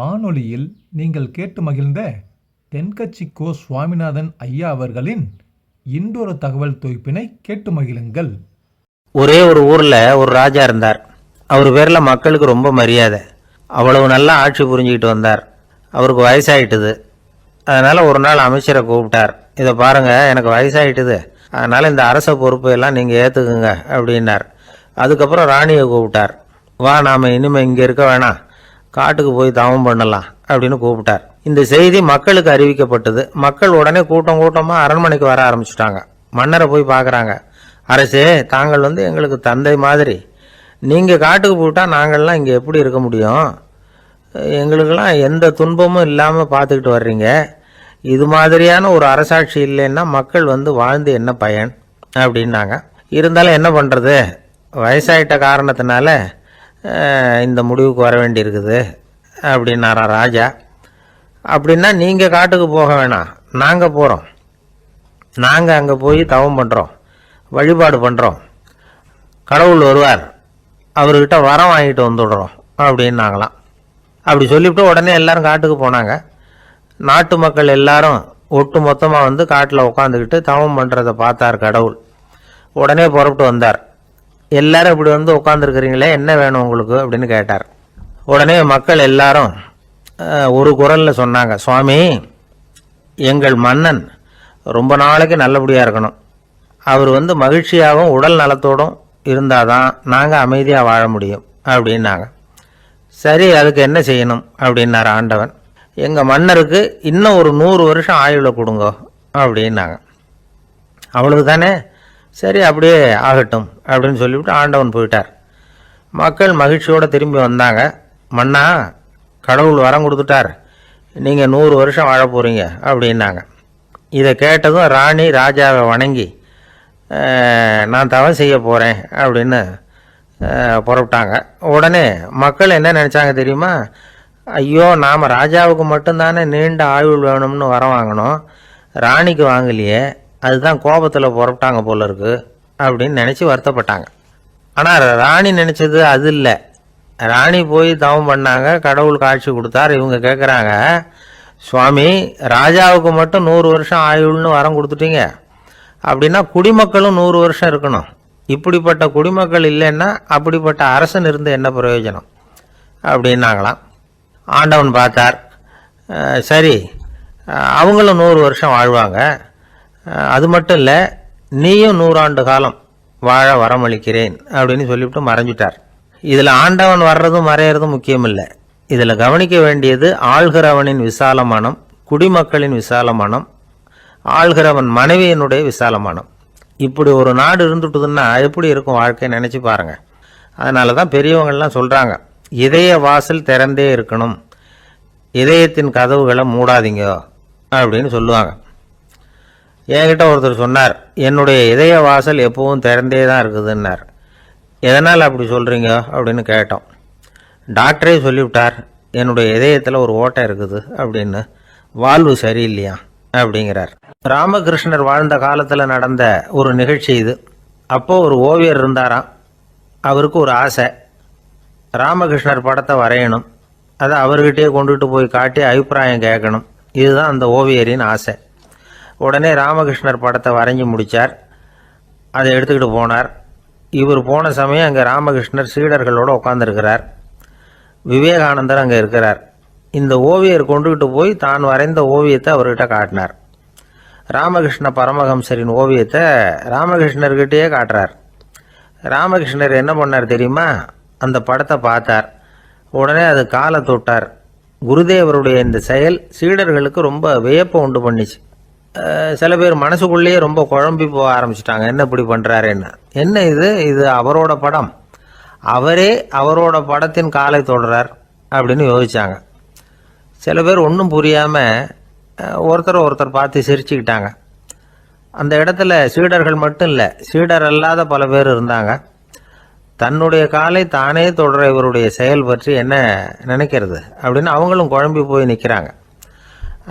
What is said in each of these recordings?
வானொலியில் நீங்கள் கேட்டு மகிழ்ந்த தென்கட்சி கோ சுவாமிநாதன் ஐயா அவர்களின் இன்றொரு தகவல் தொகுப்பினை கேட்டு மகிழுங்கள். ஒரே ஒரு ஊரில் ஒரு ராஜா இருந்தார். அவர் பேரில் மக்களுக்கு ரொம்ப மரியாதை. அவ்வளவு நல்லா ஆட்சி புரிஞ்சுக்கிட்டு வந்தார். அவருக்கு வயசாயிட்டுது. அதனால் ஒரு நாள் அமைச்சரை கூப்பிட்டார். இதை பாருங்கள், எனக்கு வயசாயிட்டுது, அதனால் இந்த அரச பொறுப்பை எல்லாம் நீங்கள் ஏற்றுக்குங்க அப்படின்னார். அதுக்கப்புறம் ராணியை கூப்பிட்டார். வா, நாம் இனிமேல் இங்கே இருக்க வேணாம், காட்டுக்கு போய் தவம் பண்ணலாம் அப்படின்னு கூப்பிட்டார். இந்த செய்தி மக்களுக்கு அறிவிக்கப்பட்டது. மக்கள் உடனே கூட்டம் கூட்டமாக அரண்மனைக்கு வர ஆரம்பிச்சுட்டாங்க. மன்னரை போய் பார்க்குறாங்க. அரசே, தாங்கள் எங்களுக்கு தந்தை மாதிரி. நீங்கள் காட்டுக்கு போயிட்டால் நாங்கள்லாம் இங்கே எப்படி இருக்க முடியும்? எங்களுக்கெல்லாம் எந்த துன்பமும் இல்லாமல் பார்த்துக்கிட்டு வர்றீங்க. இது மாதிரியான ஒரு அரசாட்சி இல்லைன்னா மக்கள் வாழ்ந்து என்ன பயன் அப்படின்னாங்க. இருந்தாலும் என்ன பண்ணுறது, வயசாயிட்ட காரணத்தினால இந்த முடிவுக்கு வர வேண்டியிருக்குது அப்படின்னாரா ராஜா. அப்படின்னா நீங்கள் காட்டுக்கு போக வேணாம், நாங்கள் போகிறோம். நாங்கள் அங்கே போய் தவம் பண்ணுறோம், வழிபாடு பண்ணுறோம். கடவுள் வருவார், அவர்கிட்ட வரம் வாங்கிட்டு வந்துடுறோம் அப்படின்னாங்களாம். அப்படி சொல்லிவிட்டு உடனே எல்லாரும் காட்டுக்கு போனாங்க. நாட்டு மக்கள் எல்லாரும் ஒட்டு மொத்தமாக காட்டில் உட்காந்துக்கிட்டு தவம் பண்ணுறதை பார்த்தார் கடவுள். உடனே புறப்பட்டு வந்தார். எல்லாரும் இப்படி உட்காந்துருக்கிறீங்களே, என்ன வேணும் உங்களுக்கு அப்படின்னு கேட்டார். உடனே மக்கள் எல்லாரும் ஒரு குரலில் சொன்னாங்க, சுவாமி, எங்கள் மன்னன் ரொம்ப நாளைக்கு நல்லபடியாக இருக்கணும். அவர் மகிழ்ச்சியாகவும் உடல் நலத்தோடும் இருந்தால் தான் நாங்கள் அமைதியாக வாழ முடியும் அப்படின்னாங்க. சரி, அதுக்கு என்ன செய்யணும் அப்படின்னார் ஆண்டவன். எங்கள் மன்னருக்கு இன்னும் ஒரு 100 வருஷம் ஆயுளை கொடுங்க அப்படின்னாங்க. அவ்வளவு தானே, சரி அப்படியே ஆகட்டும் அப்படின்னு சொல்லிவிட்டு ஆண்டவன் போயிட்டார். மக்கள் மகிழ்ச்சியோடு திரும்பி வந்தாங்க. மன்னா, கடவுள் வரம் கொடுத்துட்டார், நீங்கள் 100 வருஷம் வாழ போகிறீங்க அப்படின்னாங்க. இதை கேட்டதும் ராணி ராஜாவை வணங்கி, நான் தவம் செய்ய போகிறேன் அப்படின்னு புறப்பட்டாங்க. உடனே மக்கள் என்ன நினச்சாங்க தெரியுமா? ஐயோ, நாம் ராஜாவுக்கு மட்டும்தானே நீண்ட ஆயுள் வேணும்னு வரம் வாங்கினோம், ராணிக்கு வாங்கலையே, அதுதான் கோபத்தில் புறப்பட்டாங்க போல இருக்கு அப்படின்னு நினச்சி வருத்தப்பட்டாங்க. ஆனால் ராணி நினச்சது அது இல்லை. ராணி போய் தவம் பண்ணாங்க, கடவுள் காட்சி கொடுத்தார். இவங்க கேட்குறாங்க, சுவாமி, ராஜாவுக்கு மட்டும் 100 வருஷம் ஆயுள்னு வரம் கொடுத்துட்டீங்க, அப்படின்னா குடிமக்களும் 100 வருஷம் இருக்கணும். இப்படிப்பட்ட குடிமக்கள் இல்லைன்னா அப்படிப்பட்ட அரசன் இருந்து என்ன பிரயோஜனம் அப்படின்னாங்களாம். ஆண்டவன் பார்த்தார். சரி, அவங்களும் 100 வருஷம் வாழ்வாங்க, அது மட்டும் இல்லை, நீயும் 100 ஆண்டு காலம் வாழ வரமளிக்கிறேன் அப்படின்னு சொல்லிவிட்டு மறைஞ்சிட்டார். இதில் ஆண்டவன் வர்றதும் மறையிறதும் முக்கியம் இல்லை. இதில் கவனிக்க வேண்டியது ஆள்கிறவனின் விசாலமானம், குடிமக்களின் விசாலமானம், ஆள்கிறவன் மனைவியினுடைய விசாலமானம். இப்படி ஒரு நாடு இருந்துட்டுதுன்னா எப்படி இருக்கும் வாழ்க்கை நினச்சி பாருங்க. அதனால தான் பெரியவங்கள்லாம் சொல்கிறாங்க, இதய வாசல் திறந்தே இருக்கணும், இதயத்தின் கதவுகளை மூடாதீங்க அப்படின்னு சொல்லுவாங்க. என்கிட்ட ஒருத்தர் சொன்னார், என்னுடைய இதய வாசல் எப்பவும் திறந்தே தான் இருக்குதுன்னார். எதனால் அப்படி சொல்கிறீங்க அப்படின்னு கேட்டோம். டாக்டரே சொல்லிவிட்டார், என்னுடைய இதயத்தில் ஒரு ஓட்டை இருக்குது அப்படின்னு, வாழ்வு சரியில்லையா அப்படிங்கிறார். ராமகிருஷ்ணர் வாழ்ந்த காலத்தில் நடந்த ஒரு நிகழ்ச்சி இது. அப்போது ஒரு ஓவியர் இருந்தாராம். அவருக்கு ஒரு ஆசை, ராமகிருஷ்ணர் படத்தை வரையணும், அதை அவர்கிட்டயே கொண்டுட்டு போய் காட்டி அபிப்பிராயம் கேட்கணும். இதுதான் அந்த ஓவியரின் ஆசை. உடனே ராமகிருஷ்ணர் படத்தை வரைஞ்சி முடித்தார். அதை எடுத்துக்கிட்டு போனார். இவர் போன சமயம் அங்கே ராமகிருஷ்ணர் சீடர்களோடு உட்காந்துருக்கிறார். விவேகானந்தர் அங்கே இருக்கிறார். இந்த ஓவியர் கொண்டுகிட்டு போய் தான் வரைந்த ஓவியத்தை அவர்கிட்ட காட்டினார். ராமகிருஷ்ண பரமஹம்சரின் ஓவியத்தை ராமகிருஷ்ணர்கிட்டயே காட்டுறார். ராமகிருஷ்ணர் என்ன பண்ணார் தெரியுமா? அந்த படத்தை பார்த்தார். உடனே அது காலை தொட்டார். குருதேவருடைய இந்த செயல் சீடர்களுக்கு ரொம்ப வியப்பை உண்டு பண்ணிச்சு. சில பேர் மனசுக்குள்ளேயே ரொம்ப குழம்பி போக ஆரம்பிச்சிட்டாங்க, என்ன இப்படி பண்ணுறாருன்னு. என்ன இது அவரோட படம், அவரே அவரோட படத்தின் காலை தொடுறார் அப்படின்னு யோசிச்சாங்க. சில பேர் ஒன்றும் புரியாமல் ஒருத்தர் பார்த்து சிரிச்சுக்கிட்டாங்க. அந்த இடத்துல சீடர்கள் மட்டும் இல்லை, சீடர் அல்லாத பல பேர் இருந்தாங்க. தன்னுடைய காலை தானே தொடர இவருடைய செயல் பற்றி என்ன நினைக்கிறது அப்படின்னு அவங்களும் குழம்பி போய் நிற்கிறாங்க.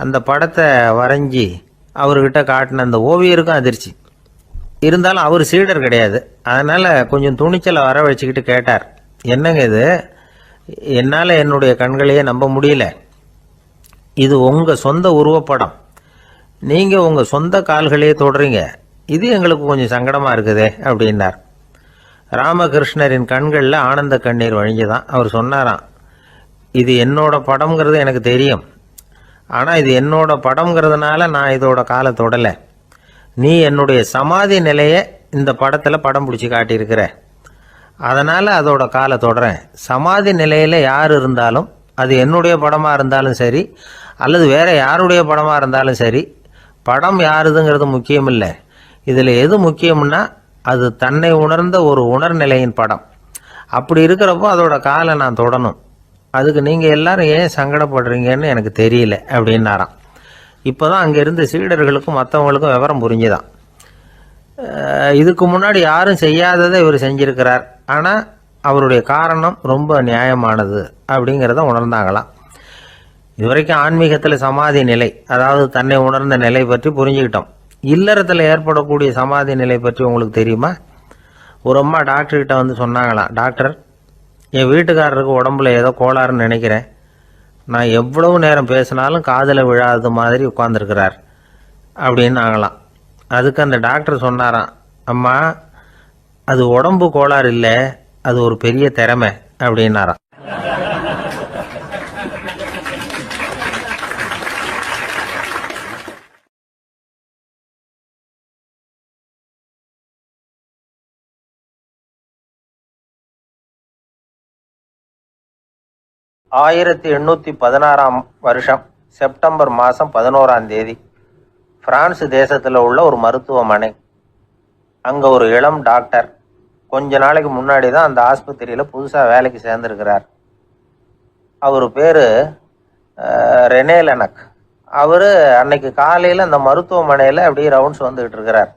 அந்த படத்தை வரைஞ்சி அவர்கிட்ட காட்டின அந்த ஓவியருக்கும் அதிர்ச்சி. இருந்தாலும் அவர் சீடர் கிடையாது. அதனால் கொஞ்சம் துணிச்சலை வர வச்சுக்கிட்டு கேட்டார், என்னங்க இது, என்னால் என்னுடைய கண்களையே நம்ப முடியல. இது உங்கள் சொந்த உருவப்படம். நீங்கள் உங்கள் சொந்த கால்களையே தொடுறீங்க. இது எங்களுக்கு கொஞ்சம் சங்கடமாக இருக்குதே அப்படின்னார். ராமகிருஷ்ணரின் கண்களில் ஆனந்த கண்ணீர் வழிஞ்சுதான். அவர் சொன்னாராம், இது என்னோட படம்ங்கிறது எனக்கு தெரியும். ஆனால் இது என்னோட படம்ங்கிறதுனால நான் இதோட காலை தொடலை. நீ என்னுடைய சமாதி நிலையை இந்த படத்தில் படம் பிடிச்சி காட்டியிருக்கிற, அதனால் அதோட காலை தொடறேன். சமாதி நிலையில் யார் இருந்தாலும், அது என்னுடைய படமாக இருந்தாலும் சரி அல்லது வேறு யாருடைய படமாக இருந்தாலும் சரி, படம் யாருதுங்கிறது முக்கியம் இல்லை. இதில் எது முக்கியம்னா அது தன்னை உணர்ந்த ஒரு உணர்நிலையின் படம். அப்படி இருக்கிறப்போ அதோட காலை நான் தொடணும். அதுக்கு நீங்கள் எல்லாரும் ஏன் சங்கடப்படுறீங்கன்னு எனக்கு தெரியல அப்படின்னாராம். இப்போ தான் அங்கே இருந்த சீடர்களுக்கும் மற்றவங்களுக்கும் விவரம் புரிஞ்சுதான். இதுக்கு முன்னாடி யாரும் செய்யாததை இவர் செஞ்சிருக்கிறார், ஆனால் அவருடைய காரணம் ரொம்ப நியாயமானது அப்படிங்கிறத உணர்ந்தாங்களாம். இதுவரைக்கும் ஆன்மீகத்தில் சமாதி நிலை, அதாவது தன்னை உணர்ந்த நிலை பற்றி புரிஞ்சுக்கிட்டோம். இல்லறத்தில் ஏற்படக்கூடிய சமாதி நிலை பற்றி உங்களுக்கு தெரியுமா? ஒரு அம்மா டாக்டர்கிட்ட வந்து சொன்னாங்களாம், டாக்டர், என் வீட்டுக்காரருக்கு உடம்புல ஏதோ கோளாறுன்னு நினைக்கிறேன். நான் எவ்வளவு நேரம் பேசினாலும் காதில் விழாதது மாதிரி உட்கார்ந்துருக்கிறார் அப்படின்னாங்களாம். அதுக்கு அந்த டாக்டர் சொன்னாராம், அம்மா, அது உடம்பு கோளாறு இல்லை, அது ஒரு பெரிய திறமை அப்படின்னாராம். ஆயிரத்தி 1816 வருஷம் செப்டம்பர் மாதம் 11ஆம் தேதி பிரான்ஸ் தேசத்தில் உள்ள ஒரு மருத்துவமனை. அங்கே ஒரு இளம் டாக்டர் கொஞ்ச நாளைக்கு முன்னாடி தான் அந்த ஆஸ்பத்திரியில் புதுசாக வேலைக்கு சேர்ந்துருக்கிறார். அவர் பேர் ரெனே லெனக். அவர் அன்னைக்கு காலையில் அந்த மருத்துவமனையில் அப்படியே ரவுண்ட்ஸ் வந்துக்கிட்டு இருக்கிறார்.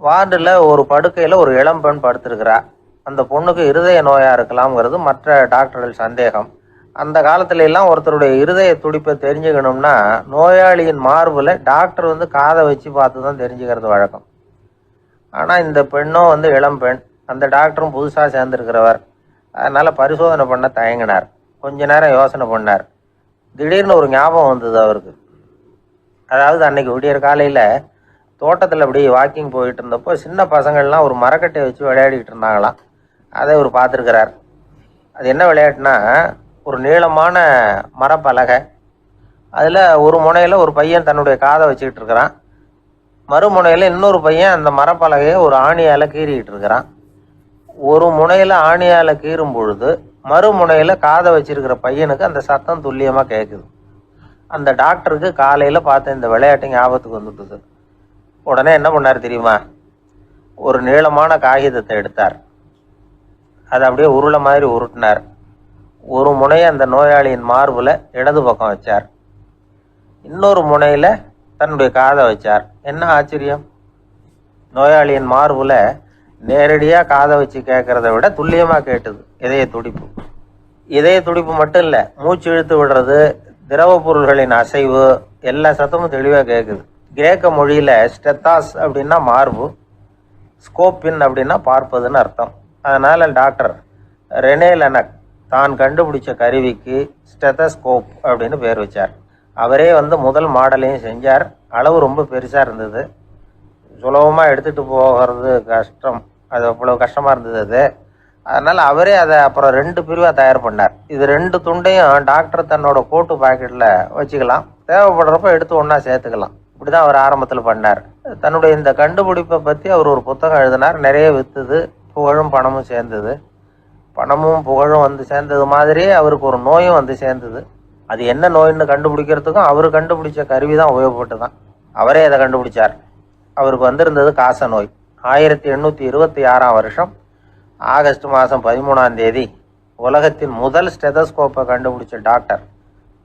வார்டில் ஒரு படுக்கையில் ஒரு இளம் பெண் படுத்திருக்கிறார். அந்த பொண்ணுக்கு இருதய நோயாக இருக்கலாம்ங்கிறது மற்ற டாக்டர்கள் சந்தேகம். அந்த காலத்துல எல்லாம் ஒருத்தருடைய இருதய துடிப்பை தெரிஞ்சுக்கணும்னா நோயாளியின் மார்பில் டாக்டர் வந்து காதை வச்சு பார்த்து தான் தெரிஞ்சுக்கிறது வழக்கம். ஆனால் இந்த பெண்ணும் வந்து இளம் பெண், அந்த டாக்டரும் புதுசாக சேர்ந்துருக்கிறவர். அதனால் பரிசோதனை பண்ண தயங்கினார். கொஞ்ச நேரம் யோசனை பண்ணார். திடீர்னு ஒரு ஞாபகம் வந்தது அவருக்கு. அதாவது அன்னைக்கு விடியற் காலையில் தோட்டத்தில் அப்படி வாக்கிங் போயிட்டு இருந்தப்போ சின்ன பசங்கள்லாம் ஒரு மரக்கட்டையை வச்சு விளையாடிக்கிட்டு இருந்தாங்களாம். அதை இவர் பார்த்துருக்கிறார். அது என்ன விளையாட்டுனா, ஒரு நீளமான மரப்பலகை, அதில் ஒரு முனையில் ஒரு பையன் தன்னுடைய காதை வச்சுக்கிட்டு இருக்கிறான். மறுமுனையில் இன்னொரு பையன் அந்த மரப்பலகையை ஒரு ஆணியால் கீறிக்கிட்டு இருக்கிறான். ஒரு முனையில் ஆணியால் கீறும் பொழுது மறுமுனையில் காதை வச்சிருக்கிற பையனுக்கு அந்த சத்தம் துல்லியமாக கேட்குது. அந்த டாக்டருக்கு காலையில் பார்த்த இந்த விளையாட்டு ஞாபகத்துக்கு வந்துட்டுது. உடனே என்ன பண்ணார் தெரியுமா? ஒரு நீளமான காகிதத்தை எடுத்தார். அதை அப்படியே உருளை மாதிரி உருட்டினார். ஒரு முனையை அந்த நோயாளியின் மார்பில் இடது பக்கம் வச்சார். இன்னொரு முனையில் தன்னுடைய காதை வச்சார். என்ன ஆச்சரியம்! நோயாளியின் மார்பில் நேரடியாக காதை வச்சு கேட்குறத விட துல்லியமாக கேட்டுது இதய துடிப்பு. இதய துடிப்பு மட்டும் இல்லை, மூச்சு இழுத்து விடுறது, திரவ பொருள்களின் அசைவு, எல்லா சத்தமும் தெளிவாக கேட்குது. கிரேக்க மொழியில் ஸ்டெத்தாஸ் அப்படின்னா மார்பு, ஸ்கோப்பின் அப்படின்னா பார்ப்பதுன்னு அர்த்தம். அதனால் டாக்டர் ரெனே லெனக் தான் கண்டுபிடிச்ச கருவிக்கு ஸ்டெத்தஸ்கோப் அப்படின்னு பேர் வச்சார். அவரே வந்து முதல் மாடலையும் செஞ்சார். அளவு ரொம்ப பெருசாக இருந்தது, சுலபமாக எடுத்துகிட்டு போகிறது கஷ்டம். அது அவ்வளோ கஷ்டமாக இருந்தது அது. அதனால் அவரே அதை அப்புறம் 2 பிரிவாக தயார் பண்ணார். இது 2 துண்டையும் டாக்டர் தன்னோட கோட்டு பாக்கெட்டில் வச்சுக்கலாம், தேவைப்படுறப்ப எடுத்து ஒன்றா சேர்த்துக்கலாம். இப்படி தான் அவர் ஆரம்பத்தில் பண்ணார். தன்னுடைய இந்த கண்டுபிடிப்பை பற்றி அவர் ஒரு புத்தகம் எழுதினார். நிறைய விற்றுது, புகழும் பணமும் சேர்ந்தது. பணமும் புகழும் வந்து சேர்ந்தது மாதிரியே அவருக்கு ஒரு நோயும் வந்து சேர்ந்தது. அது என்ன நோயின்னு கண்டுபிடிக்கிறதுக்கும் அவர் கண்டுபிடிச்ச கருவி தான் உபயோகப்பட்டு தான். அவரே அதை கண்டுபிடிச்சார். அவருக்கு வந்திருந்தது காச நோய். 1826 வருஷம் ஆகஸ்ட் மாதம் 13ஆம் தேதி உலகத்தின் முதல் ஸ்டெதஸ்கோப்பை கண்டுபிடிச்ச டாக்டர்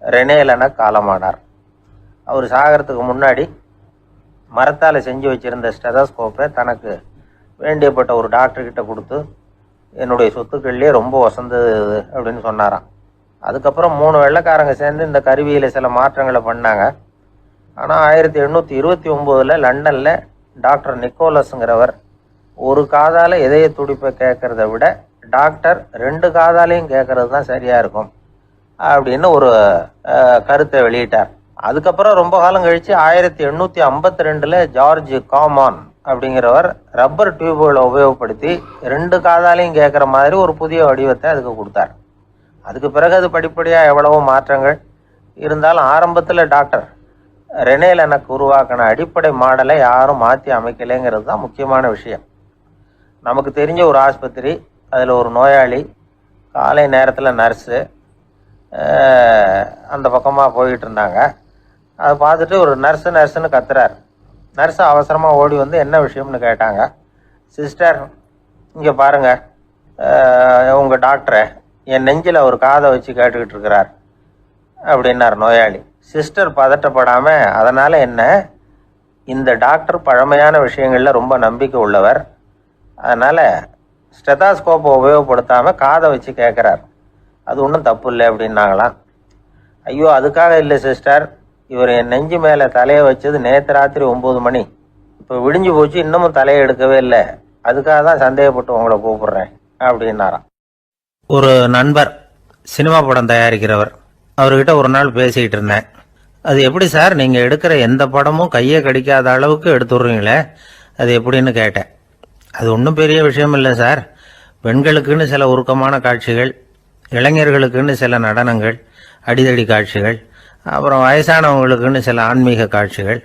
ரெனே லெனக் காலமானார். அவர் சாகிறதுக்கு முன்னாடி மரத்தால் செஞ்சு வச்சுருந்த ஸ்டெதஸ்கோப்பை தனக்கு வேண்டியப்பட்ட ஒரு டாக்டர்கிட்ட கொடுத்து, என்னுடைய சொத்துக்கள்லேயே ரொம்ப வசந்தது அப்படின்னு சொன்னாராம். அதுக்கப்புறம் 3 வெள்ளைக்காரங்க சேர்ந்து இந்த கருவியில் சில மாற்றங்களை பண்ணாங்க. ஆனால் 1829 லண்டனில் டாக்டர் நிக்கோலஸுங்கிறவர் ஒரு காதால் இதய துடிப்பை கேட்குறத விட டாக்டர் 2 காதாலையும் கேட்கறது தான் சரியா இருக்கும் அப்படின்னு ஒரு கருத்தை வெளியிட்டார். அதுக்கப்புறம் ரொம்ப காலம் கழிச்சு 1852 ஜார்ஜ் காமான் அப்படிங்கிறவர் ரப்பர் டியூப்களை உபயோகப்படுத்தி 2 காதாலையும் கேட்குற மாதிரி ஒரு புதிய வடிவத்தை அதுக்கு கொடுத்தார். அதுக்கு பிறகு அது படிப்படியாக எவ்வளவோ மாற்றங்கள் இருந்தாலும் ஆரம்பத்தில் டாக்டர் ரெனே லெனக் உருவாக்கின அடிப்படை மாடலை யாரும் மாற்றி அமைக்கலைங்கிறது தான் முக்கியமான விஷயம். நமக்கு தெரிஞ்ச ஒரு ஆஸ்பத்திரி, அதில் ஒரு நோயாளி, காலை நேரத்தில் நர்ஸு அந்த பக்கமாக போயிட்டு இருந்தாங்க. அதை பார்த்துட்டு ஒரு நர்ஸுன்னு கத்துறாரு. நர்ஸு அவசரமாக ஓடி வந்து என்ன விஷயம்னு கேட்டாங்க. சிஸ்டர், இங்கே பாருங்கள், உங்கள் டாக்டரை என் நெஞ்சில் ஒரு காதை வச்சு கேட்டுக்கிட்டு இருக்கிறார் அப்படின்னார் நோயாளி. சிஸ்டர் பதட்டப்படாமல், அதனால் என்ன, இந்த டாக்டர் பழமையான விஷயங்களில் ரொம்ப நம்பிக்கை உள்ளவர், அதனால் ஸ்டெதாஸ்கோப்பை உபயோகப்படுத்தாமல் காதை வச்சு கேட்குறார், அது ஒன்றும் தப்பு இல்லை அப்படின்னாங்களாம். ஐயோ, அதுக்காக இல்லை சிஸ்டர், இவர் என் நெஞ்சு மேலே தலையை வச்சது நேற்று ராத்திரி 9 மணி, இப்போ விடிஞ்சு போச்சு, இன்னமும் தலையை எடுக்கவே இல்லை, அதுக்காக தான் சந்தேகப்பட்டு உங்களை கூப்பிடுறேன் அப்படின்னாராம். ஒரு நண்பர் சினிமா படம் தயாரிக்கிறவர், அவர்கிட்ட ஒரு நாள் பேசிக்கிட்டு இருந்தேன். அது எப்படி சார், நீங்கள் எடுக்கிற எந்த படமும் கையை கடிக்காத அளவுக்கு எடுத்துடுறீங்களே, அது எப்படின்னு கேட்டேன். அது ஒன்றும் பெரிய விஷயம் இல்லை சார், பெண்களுக்குன்னு சில உருக்கமான காட்சிகள், இளைஞர்களுக்குன்னு சில நடனங்கள், அடிதடி காட்சிகள், அப்புறம் வயசானவங்களுக்குன்னு சில ஆன்மீக காட்சிகள்,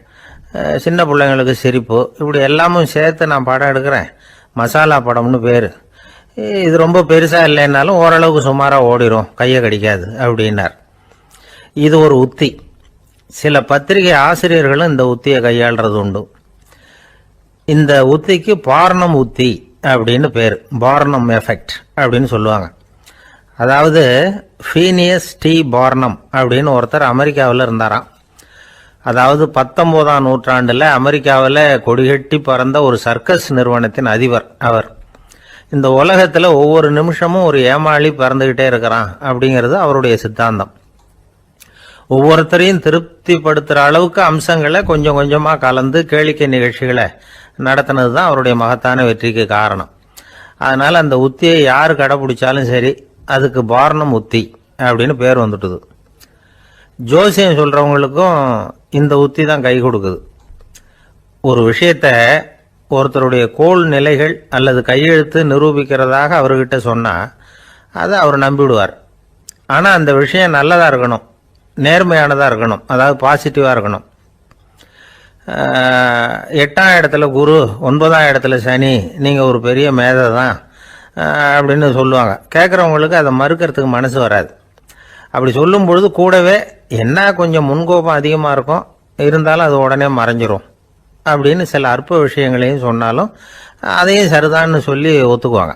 சின்ன பிள்ளைங்களுக்கு சிரிப்பு, இப்படி எல்லாமும் சேர்த்து நான் படம் எடுக்கிறேன். மசாலா படம்னு பேர். இது ரொம்ப பெருசாக இல்லைன்னாலும் ஓரளவுக்கு சுமாராக ஓடிடும், கையை கடிக்காது அப்படின்னார். இது ஒரு உத்தி. சில பத்திரிகை ஆசிரியர்களும் இந்த உத்தியை கையாளுறது உண்டு. இந்த உத்திக்கு பார்னம் உத்தி அப்படின்னு பேர், பார்னம் எஃபெக்ட் அப்படின்னு சொல்லுவாங்க. அதாவது ஃபீனியஸ் டி பார்னம் அப்படின்னு ஒருத்தர் அமெரிக்காவில் இருந்தாராம். அதாவது 19ஆம் நூற்றாண்டில் அமெரிக்காவில் கொடிகட்டி பறந்த ஒரு சர்க்கஸ் நிறுவனத்தின் அதிபர் அவர். இந்த உலகத்தில் ஒவ்வொரு நிமிஷமும் ஒரு ஏமாளி பறந்துக்கிட்டே இருக்கிறான் அப்படிங்கிறது அவருடைய சித்தாந்தம். ஒவ்வொருத்தரையும் திருப்திப்படுத்துகிற அளவுக்கு அம்சங்களை கொஞ்சம் கொஞ்சமாக கலந்து கேளிக்கை நிகழ்ச்சிகளை நடத்தினது தான் அவருடைய மகத்தான வெற்றிக்கு காரணம். அதனால் அந்த உத்தியை யார் கடைப்பிடிச்சாலும் சரி, அதுக்கு பார்னம் உத்தி அப்படின்னு பேர் வந்துட்டுது. ஜோசியம் சொல்கிறவங்களுக்கும் இந்த உத்தி தான் கை கொடுக்குது. ஒரு விஷயத்தை ஒருத்தருடைய கோள் நிலைகள் அல்லது கையெழுத்து நிரூபிக்கிறதாக அவர்கிட்ட சொன்னால் அதை அவர் நம்பிவிடுவார். ஆனால் அந்த விஷயம் நல்லதாக இருக்கணும், நேர்மையானதாக இருக்கணும், அதாவது பாசிட்டிவாக இருக்கணும். 8ஆம் இடத்துல குரு, 9ஆம் இடத்துல சனி, நீங்கள் ஒரு பெரிய மேதை தான் அப்படின்னு சொல்லுவாங்க. கேட்குறவங்களுக்கு அதை மறுக்கிறதுக்கு மனசு வராது. அப்படி சொல்லும் பொழுது கூடவே என்ன கொஞ்சம் முன்கோபம் அதிகமாக இருக்கும், இருந்தாலும் அது உடனே மறைஞ்சிரும் அப்படின்னு சில அற்ப விஷயங்களையும் சொன்னாலும் அதையும் சரிதான்னு சொல்லி ஒத்துக்குவாங்க.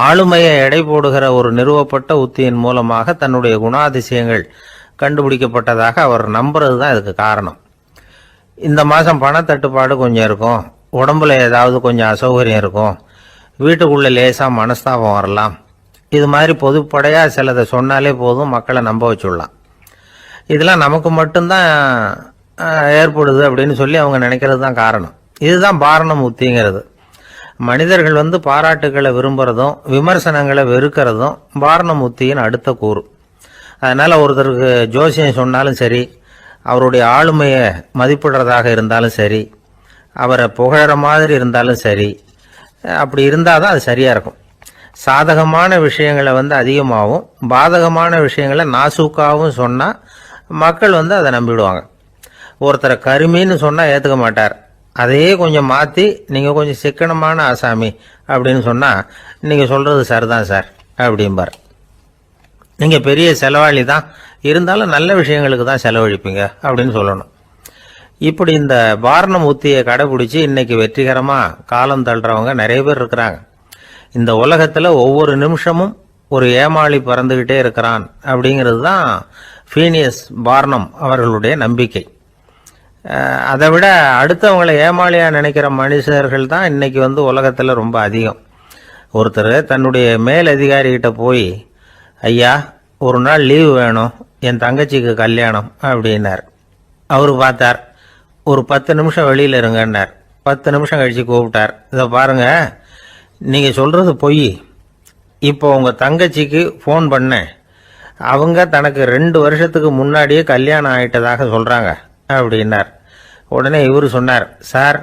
ஆளுமையை எடை போடுகிற ஒரு நிறுவப்பட்ட உத்தியின் மூலமாக தன்னுடைய குணாதிசயங்கள் கண்டுபிடிக்கப்பட்டதாக அவர் நம்புறது தான் இதுக்கு காரணம். இந்த மாதம் பணத்தட்டுப்பாடு கொஞ்சம் இருக்கும், உடம்புல ஏதாவது கொஞ்சம் அசௌகரியம் இருக்கும், வீட்டுக்குள்ளே லேசாக மனஸ்தாபம் வரலாம், இது மாதிரி பொதுப்படையாக சிலதை சொன்னாலே போதும், மக்களை நம்ப வச்சுடலாம். இதெல்லாம் நமக்கு மட்டும்தான் ஏற்படுது அப்படின்னு சொல்லி அவங்க நினைக்கிறது தான் காரணம். இதுதான் பார்னம் உத்திங்கிறது. மனிதர்கள் பாராட்டுகளை விரும்புகிறதும் விமர்சனங்களை வெறுக்கிறதும் பார்னம் உத்தியின் அடுத்த கூறு. அதனால் ஒருத்தருக்கு ஜோசியம் சொன்னாலும் சரி, அவருடைய ஆளுமையை மதிப்பிடுறதாக இருந்தாலும் சரி, அவரை புகழற மாதிரி இருந்தாலும் சரி, அப்படி இருந்தால் தான் அது சரியாக இருக்கும். சாதகமான விஷயங்களை அதிகமாகவும் பாதகமான விஷயங்களை நாசூக்காகவும் சொன்னால் மக்கள் அதை நம்பிடுவாங்க. ஒருத்தரை கருமின்னு சொன்னால் ஏற்றுக்க மாட்டார். அதையே கொஞ்சம் மாற்றி நீங்கள் கொஞ்சம் சிக்கனமான ஆசாமி அப்படின்னு சொன்னால் நீங்கள் சொல்கிறது சரிதான் சார் அப்படிம்பார். நீங்கள் பெரிய செலவாளி தான், இருந்தாலும் நல்ல விஷயங்களுக்கு தான் செலவழிப்பீங்க அப்படின்னு சொல்லணும். இப்படி இந்த பார்னம் உத்தியை கடைபிடிச்சி இன்னைக்கு வெற்றிகரமாக காலம் தள்ளுறவங்க நிறைய பேர் இருக்கிறாங்க. இந்த உலகத்தில் ஒவ்வொரு நிமிஷமும் ஒரு ஏமாளி பறந்துக்கிட்டே இருக்கிறான் அப்படிங்கிறது தான் ஃபீனியஸ் பார்னம் அவர்களுடைய நம்பிக்கை. அதை விட அடுத்தவங்களை ஏமாளியாக நினைக்கிற மனுஷர்கள் தான் இன்னைக்கு உலகத்தில் ரொம்ப அதிகம். ஒருத்தர் தன்னுடைய மேல் அதிகாரிகிட்ட போய், ஐயா ஒரு நாள் லீவு வேணும், என் தங்கச்சிக்கு கல்யாணம் அப்படின்னார். அவர் பார்த்தார், ஒரு 10 நிமிஷம் வெளியில் இருங்கன்னார். 10 நிமிஷம் கழித்து கூப்பிட்டார், இதை பாருங்க, நீங்கள் சொல்கிறது பொய், இப்போ உங்கள் தங்கச்சிக்கு ஃபோன் பண்ணேன், அவங்க தனக்கு 2 வருஷத்துக்கு முன்னாடியே கல்யாணம் ஆயிட்டதாக சொல்கிறாங்க அப்படின்னார். உடனே இவர் சொன்னார், சார்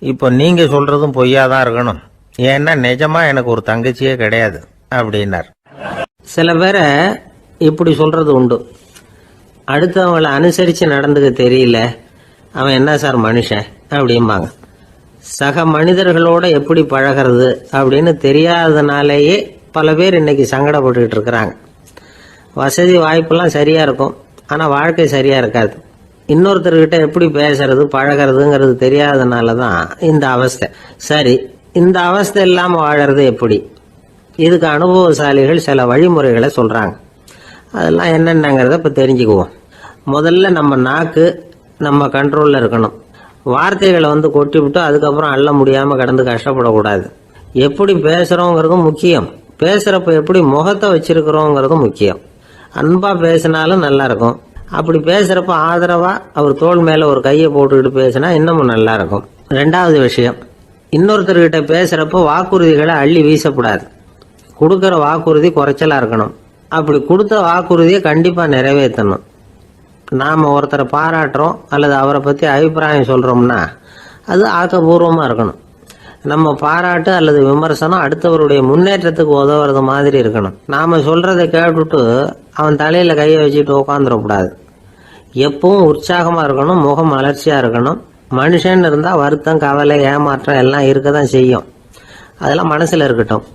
இப்போ நீங்கள் சொல்கிறதும் பொய்யா தான் இருக்கணும், ஏன்னா நிஜமாக எனக்கு ஒரு தங்கச்சியே கிடையாது அப்படின்னார். சில பேரை இப்படி சொல்கிறது உண்டு, அடுத்தவங்களை அனுசரித்து நடந்துக்க தெரியல, அவன் என்ன சார் மனுஷன் அப்படிம்பாங்க. சக மனிதர்களோட எப்படி பழகிறது அப்படின்னு தெரியாததுனாலேயே பல பேர் இன்னைக்கு சங்கடப்பட்டுக்கிட்டு இருக்கிறாங்க. வசதி வாய்ப்பெல்லாம் சரியாக இருக்கும், ஆனால் வாழ்க்கை சரியாக இருக்காது. இன்னொருத்தர்கிட்ட எப்படி பேசுறது பழகிறதுங்கிறது தெரியாததுனால தான் இந்த அவஸ்தை. சரி, இந்த அவஸ்தை இல்லாமல் வாழறது எப்படி? இதுக்கு அனுபவசாலிகள் சில வழிமுறைகளை சொல்கிறாங்க. அதெல்லாம் என்னென்னங்கிறத இப்போ தெரிஞ்சுக்குவோம். முதல்ல நம்ம நாக்கு நம்ம கண்ட்ரோலில் இருக்கணும். வார்த்தைகளை கொட்டி விட்டு அதுக்கப்புறம் அள்ள முடியாமல் கடந்து கஷ்டப்படக்கூடாது. எப்படி பேசுகிறோங்கிறதும் முக்கியம், பேசுகிறப்ப எப்படி முகத்தை வச்சிருக்கிறோங்கிறதும் முக்கியம். அன்பாக பேசினாலும் நல்லா இருக்கும். அப்படி பேசுகிறப்ப ஆதரவாக அவர் தோள் மேலே ஒரு கையை போட்டுக்கிட்டு பேசினா இன்னமும் நல்லா இருக்கும். 2வது விஷயம், இன்னொருத்தர்கிட்ட பேசுகிறப்போ வாக்குறுதிகளை அள்ளி வீசக்கூடாது. கொடுக்குற வாக்குறுதி குறைச்சலாக இருக்கணும். அப்படி கொடுத்த வாக்குறுதியை கண்டிப்பாக நிறைவேற்றணும். நாம் ஒருத்தரை பாராட்டுறோம் அல்லது அவரை பற்றி அபிப்பிராயம் சொல்கிறோம்னா அது ஆக்கப்பூர்வமாக இருக்கணும். நம்ம பாராட்டு அல்லது விமர்சனம் அடுத்தவருடைய முன்னேற்றத்துக்கு உதவுறது மாதிரி இருக்கணும். நாம் சொல்கிறத கேட்டுட்டு அவன் தலையில் கையை வச்சுட்டு உட்காந்துடக்கூடாது. எப்பவும் உற்சாகமாக இருக்கணும், முகம் மலர்ச்சியாக இருக்கணும். மனுஷன் இருந்தால் வருத்தம், கவலை, ஏமாற்றம் எல்லாம் இருக்க தான் செய்யும். அதெல்லாம் மனசில் இருக்கட்டும்.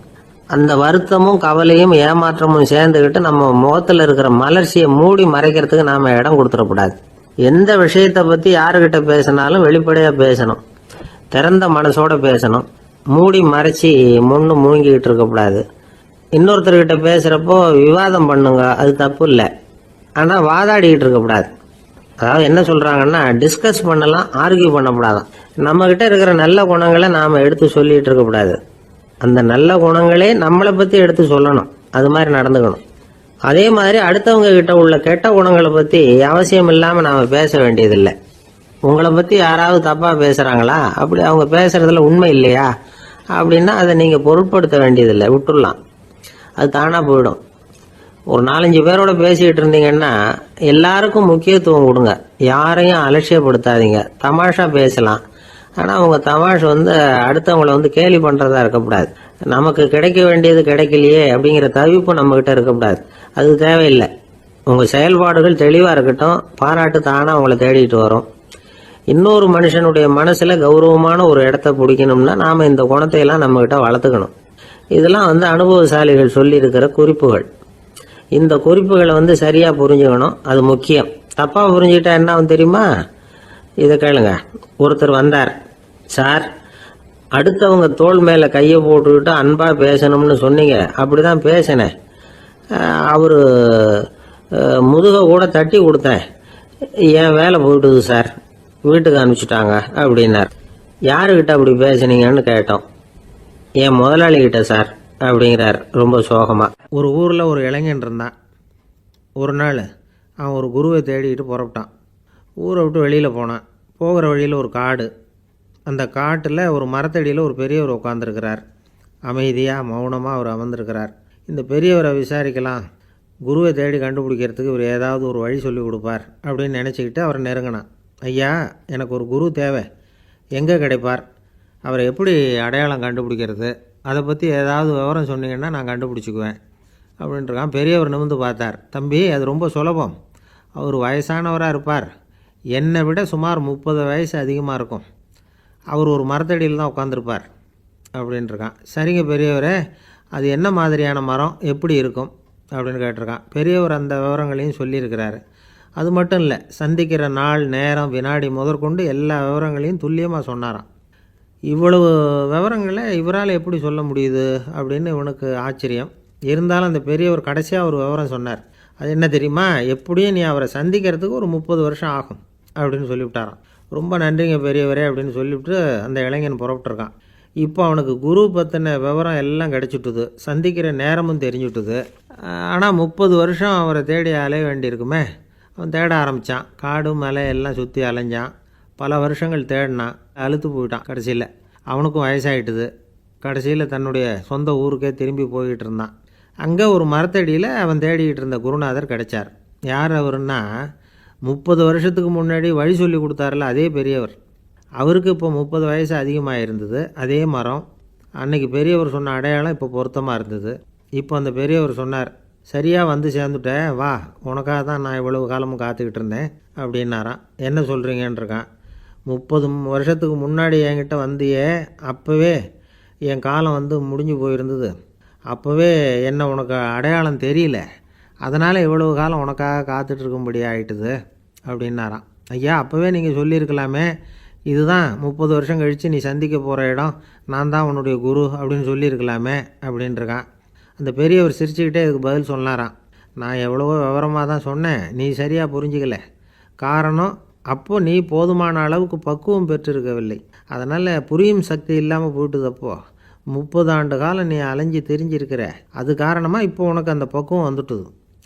அந்த வருத்தமும் கவலையும் ஏமாற்றமும் சேர்ந்துக்கிட்டு நம்ம முகத்தில் இருக்கிற மலர்ச்சியை மூடி மறைக்கிறதுக்கு நாம் இடம் கொடுத்துடக்கூடாது. எந்த விஷயத்தை பற்றி யாருக்கிட்ட பேசினாலும் வெளிப்படையாக பேசணும், திறந்த மனசோட பேசணும். மூடி மறைச்சி முன்னு மூங்கிக்கிட்டு இருக்கக்கூடாது. இன்னொருத்தர்கிட்ட பேசுகிறப்போ விவாதம் பண்ணுங்க, அது தப்பு இல்லை. ஆனால் வாதாடிக்கிட்டு இருக்கக்கூடாது. அதாவது என்ன சொல்கிறாங்கன்னா, டிஸ்கஸ் பண்ணலாம், ஆர்கியூ பண்ணக்கூடாதான். நம்மக்கிட்ட இருக்கிற நல்ல குணங்களை நாம் எடுத்து சொல்லிகிட்டு இருக்கக்கூடாது. அந்த நல்ல குணங்களே நம்மளை பற்றி எடுத்து சொல்லணும், அது மாதிரி நடந்துக்கணும். அதே மாதிரி அடுத்தவங்க கிட்ட உள்ள கெட்ட குணங்களை பற்றி அவசியம் இல்லாமல் நாம் பேச வேண்டியதில்லை. உங்களை பற்றி யாராவது தப்பாக பேசுகிறாங்களா, அப்படி அவங்க பேசுகிறதுல உண்மை இல்லையா அப்படின்னா அதை நீங்கள் பொருட்படுத்த வேண்டியதில்லை, விட்டுடலாம். அது தானாக போயிடும். ஒரு 4-5 பேரோட பேசிக்கிட்டு இருந்தீங்கன்னா எல்லாருக்கும் முக்கியத்துவம் கொடுங்க, யாரையும் அலட்சியப்படுத்தாதீங்க. தமாஷா பேசலாம், ஆனால் அவங்க தமாஷ் அடுத்தவங்களை கேலி பண்ணுறதா இருக்கக்கூடாது. நமக்கு கிடைக்க வேண்டியது கிடைக்கலையே அப்படிங்கிற தவிப்பு நம்மக்கிட்ட இருக்கக்கூடாது, அது தேவையில்லை. உங்கள் செயல்பாடுகள் தெளிவாக இருக்கட்டும், பாராட்டு தானாக அவங்கள தேடிட்டு வரும். இன்னொரு மனுஷனுடைய மனசில் கௌரவமான ஒரு இடத்த பிடிக்கணும்னா நாம் இந்த குணத்தையெல்லாம் நம்மக்கிட்ட வளர்த்துக்கணும். இதெல்லாம் அனுபவசாலிகள் சொல்லியிருக்கிற குறிப்புகள். இந்த குறிப்புகளை சரியாக புரிஞ்சுக்கணும், அது முக்கியம். தப்பாக புரிஞ்சுக்கிட்டா என்ன ஆகும் தெரியுமா? இதை கேளுங்க. ஒருத்தர் வந்தார், சார் அடுத்தவங்க தோள் மேலே கையை போட்டுக்கிட்டு அன்பாக பேசணும்னு சொன்னீங்க, அப்படி தான் பேசினேன். அவர் முதுகை கூட தட்டி கொடுத்தேன், என் வேலை போயிட்டுது சார், வீட்டுக்கு அனுப்பிச்சிட்டாங்க அப்படின்னார். யாருக்கிட்ட அப்படி பேசுனீங்கன்னு கேட்டோம். என் முதலாளிகிட்ட சார் அப்படிங்கிறார் ரொம்ப சோகமாக. ஒரு ஊரில் ஒரு இளைஞன் இருந்தான். ஒரு நாள் அவன் ஒரு குருவை தேடிக்கிட்டு புறப்பட்டான். ஊரை விட்டு வெளியில் போனான். போகிற வழியில் ஒரு காடு. அந்த காட்டில் ஒரு மரத்தடியில் ஒரு பெரியவர் உட்காந்துருக்கிறார். அமைதியாக மௌனமாக அவர் அமர்ந்திருக்கிறார். இந்த பெரியவரை விசாரிக்கலாம், குருவை தேடி கண்டுபிடிக்கிறதுக்கு இவர் ஏதாவது ஒரு வழி சொல்லி கொடுப்பார் அப்படின்னு நினச்சிக்கிட்டு அவரை நெருங்கினான். ஐயா, எனக்கு ஒரு குரு தேவை, எங்கே கிடைப்பார், அவரை எப்படி அடையாளம் கண்டுபிடிக்கிறது, அதை பற்றி ஏதாவது விவரம் சொன்னீங்கன்னா நான் கண்டுபிடிச்சிக்குவேன் அப்படின்ட்டுருக்கான். பெரியவர் நிமிர்ந்து பார்த்தார். தம்பி, அது ரொம்ப சுலபம். அவர் வயசானவராக இருப்பார், என்னை விட சுமார் 30 வயசு அதிகமாக இருக்கும். அவர் ஒரு மரத்தடியில் தான் உட்காந்துருப்பார் அப்படின்ட்டுருக்கான். சரிங்க பெரியவரே, அது என்ன மாதிரியான மரம், எப்படி இருக்கும் அப்படின்னு கேட்டிருக்கான். பெரியவர் அந்த விவரங்களையும் சொல்லியிருக்கிறாரு. அது மட்டும் இல்லை, சந்திக்கிற நாள், நேரம், வினாடி முதற்கொண்டு எல்லா விவரங்களையும் துல்லியமாக சொன்னாராம். இவ்வளவு விவரங்களை இவரால் எப்படி சொல்ல முடியுது அப்படின்னு இவனுக்கு ஆச்சரியம். இருந்தாலும் அந்த பெரியவர் கடைசியாக ஒரு விவரம் சொன்னார். அது என்ன தெரியுமா? எப்படியும் நீ அவரை சந்திக்கிறதுக்கு ஒரு 30 வருஷம் ஆகும் அப்படின்னு சொல்லிவிட்டாராம். ரொம்ப நன்றிங்க பெரியவரே அப்படின்னு சொல்லிவிட்டு அந்த இளைஞன் புறப்பட்டுருக்கான். இப்போ அவனுக்கு குரு பற்றின விவரம் எல்லாம் கிடச்சிட்டுது, சந்திக்கிற நேரமும் தெரிஞ்சுட்டுது. ஆனால் 30 வருஷம் அவரை தேடி அலைய வேண்டியிருக்குமே. அவன் தேட ஆரம்பித்தான். காடு மலை எல்லாம் சுற்றி அலைஞ்சான். பல வருஷங்கள் தேடினான், அழுத்து போயிட்டான். கடைசியில் அவனுக்கும் வயசாகிட்டுது. கடைசியில் தன்னுடைய சொந்த ஊருக்கே திரும்பி போய்கிட்டு இருந்தான். அங்கே ஒரு மரத்தடியில் அவன் தேடிக்கிட்டு இருந்த குருநாதர் கிடைச்சார். யார் அவருன்னா, 30 வருஷத்துக்கு முன்னாடி வழி சொல்லி கொடுத்தாருல அதே பெரியவர். அவருக்கு இப்போ 30 வயசு அதிகமாக இருந்தது. அதே மரம். அன்னைக்கு பெரியவர் சொன்ன அடையாளம் இப்போ பொருத்தமாக இருந்தது. இப்போ அந்த பெரியவர் சொன்னார், சரியாக வந்து சேர்ந்துட்டேன், வா, உனக்காக தான் நான் இவ்வளவு காலமும் காத்துக்கிட்டு இருந்தேன் அப்படின்னாராம். என்ன சொல்கிறீங்கன்னு இருக்கான். 30 வருஷத்துக்கு முன்னாடி என்கிட்ட வந்தியே, அப்போவே என் காலம் வந்து முடிஞ்சு போயிருந்தது. அப்போவே என்ன உனக்கு அடையாளம் தெரியல, அதனால் இவ்வளவு காலம் உனக்காக காத்துட்ருக்கும்படி ஆகிட்டுது அப்படின்னாராம். ஐயா, அப்போவே நீங்கள் சொல்லியிருக்கலாமே, இதுதான் 30 வருஷம் கழித்து நீ சந்திக்க போகிற இடம், நான் தான் உன்னுடைய குரு அப்படின்னு சொல்லியிருக்கலாமே அப்படின்ட்டுருக்கான். அந்த பெரியவர் சிரிச்சுக்கிட்டே இதுக்கு பதில் சொன்னாராம், நான் எவ்வளவோ விவரமாக தான் சொன்னேன், நீ சரியாக புரிஞ்சிக்கல. காரணம், அப்போது நீ போதுமான அளவுக்கு பக்குவம் பெற்றிருக்கவில்லை. அதனால் புரியும் சக்தி இல்லாமல் போயிட்டுதப்போ 30 ஆண்டு காலம் நீ அலைஞ்சி தெரிஞ்சிருக்கிற. அது காரணமாக இப்போ உனக்கு அந்த பக்குவம் வந்துட்டுது.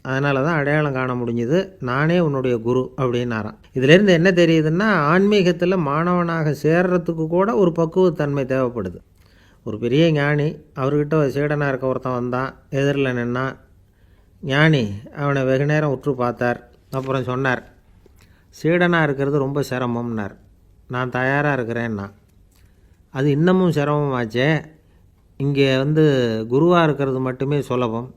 அதனால தான் அடையாளம் காண முடிஞ்சுது, நானே உன்னுடைய குரு அப்படின்னாராம். இதிலேருந்து என்ன தெரியுதுன்னா, ஆன்மீகத்தில் மாணவனாக சேர்றதுக்கு கூட ஒரு பக்குவத்தன்மை தேவைப்படுது. ஒரு பெரிய ஞானி, அவர்கிட்ட சீடனாக இருக்க ஒருத்தன் வந்தான், எதிரில் நின்னான். ஞானி அவனை வெகு நேரம் உற்று பார்த்தார். அப்புறம் சொன்னார், சீடனாக இருக்கிறது ரொம்ப சிரமம்னார். நான் தயாராக இருக்கிறேன்னா. அது இன்னமும் சிரமமாச்சே, இங்கே வந்து குருவாக இருக்கிறது மட்டுமே சுலபம்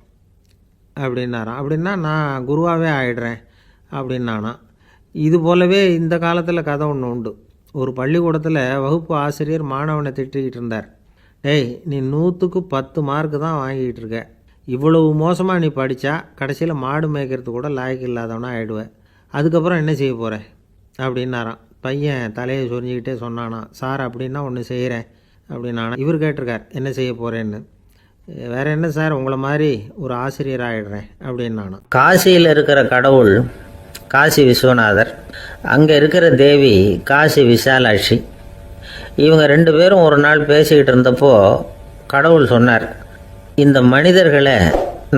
அப்படின்னாராம். அப்படின்னா நான் குருவாகவே ஆயிடுறேன் அப்படின்னானா. இது போலவே இந்த காலத்தில் கதை ஒன்று உண்டு. ஒரு பள்ளிக்கூடத்தில் வகுப்பு ஆசிரியர் மாணவனை திட்டிக்கிட்டு இருந்தார். டேய், நீ 100க்கு 10 மார்க்கு தான் வாங்கிக்கிட்டு இருக்க. இவ்வளவு மோசமாக நீ படித்தா கடைசியில் மாடு மேய்க்கிறது கூட லாய்க்கு இல்லாதவனா ஆகிடுவேன். அதுக்கப்புறம் என்ன செய்ய போகிற அப்படின்னாராம். பையன் தலையை சொரிஞ்சிக்கிட்டே சொன்னானா, சார் அப்படின்னா ஒன்று செய்கிறேன் அப்படின்னானா. இவர் கேட்டிருக்கார், என்ன செய்ய போகிறேன்னு. வேறு என்ன சார், உங்களை மாதிரி ஒரு ஆசிரியர் ஆகிடுறேன் அப்படின்னானா. காசியில் இருக்கிற கடவுள் காசி விஸ்வநாதர், அங்கே இருக்கிற தேவி காசி விசாலாட்சி. இவங்க 2 பேரும் ஒரு நாள் பேசிக்கிட்டு இருந்தப்போ கடவுள் சொன்னார், இந்த மனிதர்களை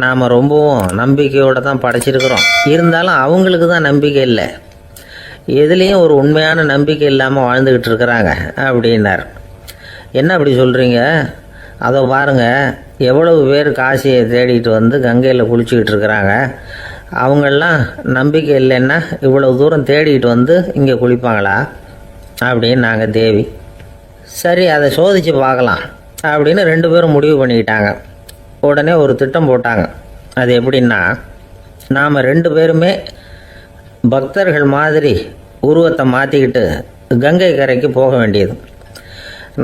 நாம் ரொம்பவும் நம்பிக்கையோடு தான் படைச்சிருக்கிறோம். இருந்தாலும் அவங்களுக்கு தான் நம்பிக்கை இல்லை, எதுலேயும் ஒரு உண்மையான நம்பிக்கை இல்லாமல் வாழ்ந்துக்கிட்டு இருக்கிறாங்க அப்படின்னார். என்ன அப்படி சொல்கிறீங்க? அதை பாருங்கள், எவ்வளவு பேர் காசியை தேடிட்டு வந்து கங்கையில் குளிச்சுக்கிட்டு இருக்கிறாங்க. அவங்களெலாம் நம்பிக்கை இல்லைன்னா இவ்வளவு தூரம் தேடிட்டு வந்து இங்கே குளிப்பாங்களா அப்படின்னு நாங்கள் தேவி. சரி, அதை சோதித்து பார்க்கலாம் அப்படின்னு 2 பேரும் முடிவு பண்ணிக்கிட்டாங்க. உடனே ஒரு திட்டம் போட்டாங்க. அது எப்படின்னா, நாம் 2 பேருமே பக்தர்கள் மாதிரி உருவத்தை மாற்றிக்கிட்டு கங்கை கரைக்கு போக வேண்டியது.